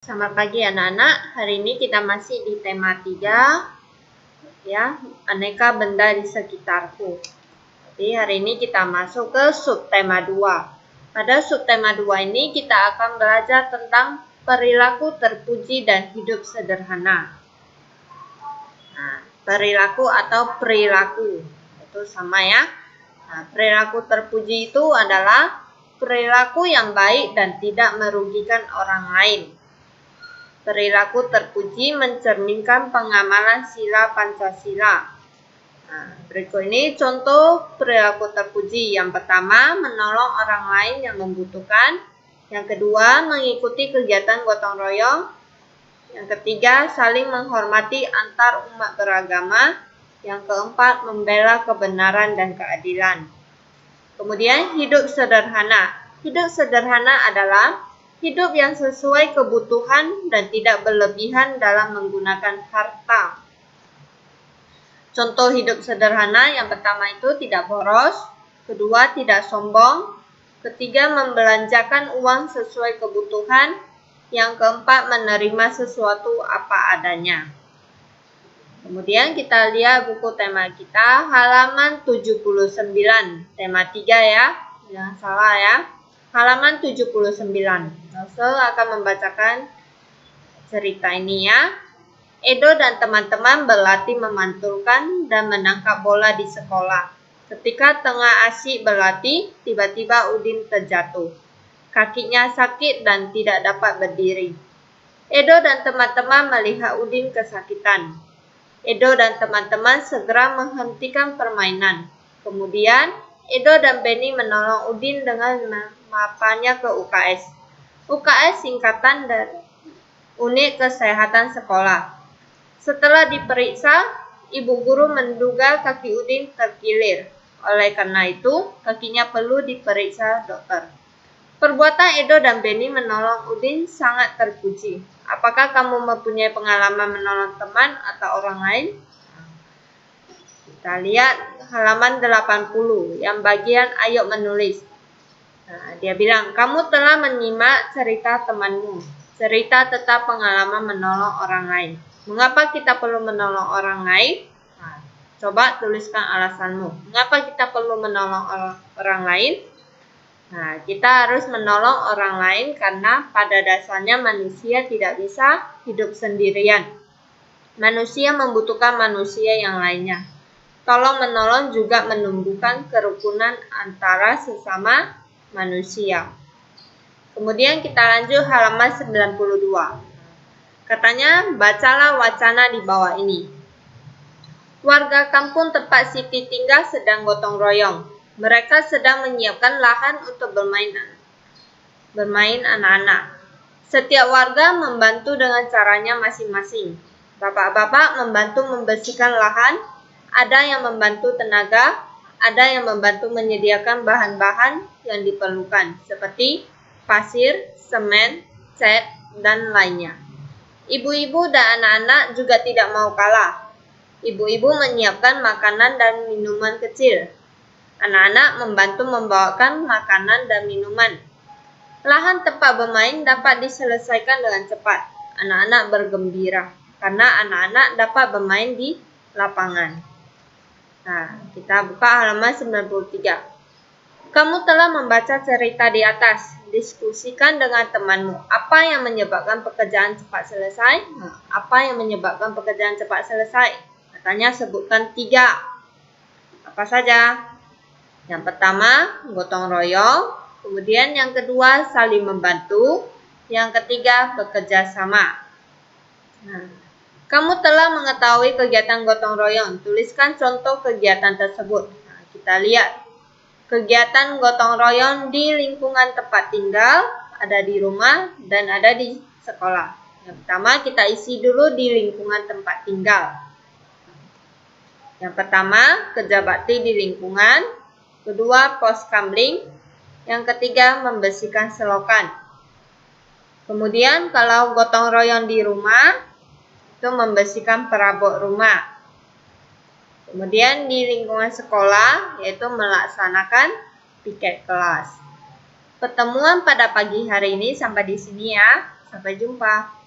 Selamat pagi anak-anak. Hari ini kita masih di tema 3 ya, aneka benda di sekitarku. Jadi hari ini kita masuk ke subtema 2. Pada subtema 2 ini kita akan belajar tentang perilaku terpuji dan hidup sederhana. Nah, perilaku atau perilaku itu sama ya. Nah, perilaku terpuji itu adalah perilaku yang baik dan tidak merugikan orang lain. Perilaku terpuji mencerminkan pengamalan sila Pancasila. Nah, berikut ini contoh perilaku terpuji. Yang pertama, menolong orang lain yang membutuhkan. Yang kedua, mengikuti kegiatan gotong royong. Yang ketiga, saling menghormati antar umat beragama. Yang keempat, membela kebenaran dan keadilan. Kemudian, hidup sederhana. Hidup sederhana adalah hidup yang sesuai kebutuhan dan tidak berlebihan dalam menggunakan harta. Contoh hidup sederhana yang pertama itu tidak boros, kedua tidak sombong, ketiga membelanjakan uang sesuai kebutuhan, yang keempat menerima sesuatu apa adanya. Kemudian kita lihat buku tema kita halaman 79, tema 3 ya, jangan salah ya. Halaman 79. Nosel akan membacakan cerita ini ya. Edo dan teman-teman berlatih memantulkan dan menangkap bola di sekolah. Ketika tengah asyik berlatih, tiba-tiba Udin terjatuh. Kakinya sakit dan tidak dapat berdiri. Edo dan teman-teman melihat Udin kesakitan. Edo dan teman-teman segera menghentikan permainan. Kemudian, Edo dan Benny menolong Udin dengan memaparnya ke UKS. UKS singkatan dari Unit Kesehatan Sekolah. Setelah diperiksa, ibu guru menduga kaki Udin terkilir. Oleh karena itu, kakinya perlu diperiksa dokter. Perbuatan Edo dan Benny menolong Udin sangat terpuji. Apakah kamu mempunyai pengalaman menolong teman atau orang lain? Kita lihat halaman 80 yang bagian ayo menulis. Nah, dia bilang, kamu telah menyimak cerita temanmu. Cerita tentang pengalaman menolong orang lain. Mengapa kita perlu menolong orang lain? Nah, coba tuliskan alasanmu. Mengapa kita perlu menolong orang lain? Nah, kita harus menolong orang lain karena pada dasarnya manusia tidak bisa hidup sendirian. Manusia membutuhkan manusia yang lainnya. Tolong-menolong juga menumbuhkan kerukunan antara sesama manusia. Kemudian kita lanjut halaman 92. Katanya, bacalah wacana di bawah ini. Warga kampung tempat Siti tinggal sedang gotong royong. Mereka sedang menyiapkan lahan untuk bermain anak-anak. Setiap warga membantu dengan caranya masing-masing. Bapak-bapak membantu membersihkan lahan, ada yang membantu tenaga, ada yang membantu menyediakan bahan-bahan yang diperlukan, seperti pasir, semen, cat, dan lainnya. Ibu-ibu dan anak-anak juga tidak mau kalah. Ibu-ibu menyiapkan makanan dan minuman kecil. Anak-anak membantu membawakan makanan dan minuman. Lahan tempat bermain dapat diselesaikan dengan cepat. Anak-anak bergembira karena anak-anak dapat bermain di lapangan. Nah, kita buka halaman 93. Kamu telah membaca cerita di atas. Diskusikan dengan temanmu. Apa yang menyebabkan pekerjaan cepat selesai? Nah, apa yang menyebabkan pekerjaan cepat selesai? Katanya sebutkan 3. Apa saja? Yang pertama, gotong royong. Kemudian yang kedua, saling membantu. Yang ketiga, bekerja sama. Nah, kamu telah mengetahui kegiatan gotong royong. Tuliskan contoh kegiatan tersebut. Nah, kita lihat. Kegiatan gotong royong di lingkungan tempat tinggal, ada di rumah, dan ada di sekolah. Yang pertama, kita isi dulu di lingkungan tempat tinggal. Yang pertama, kerja bakti di lingkungan. Kedua, pos kamling. Yang ketiga, membersihkan selokan. Kemudian, kalau gotong royong di rumah, itu membersihkan perabot rumah. Kemudian di lingkungan sekolah, yaitu melaksanakan piket kelas. Pertemuan pada pagi hari ini sampai di sini ya. Sampai jumpa.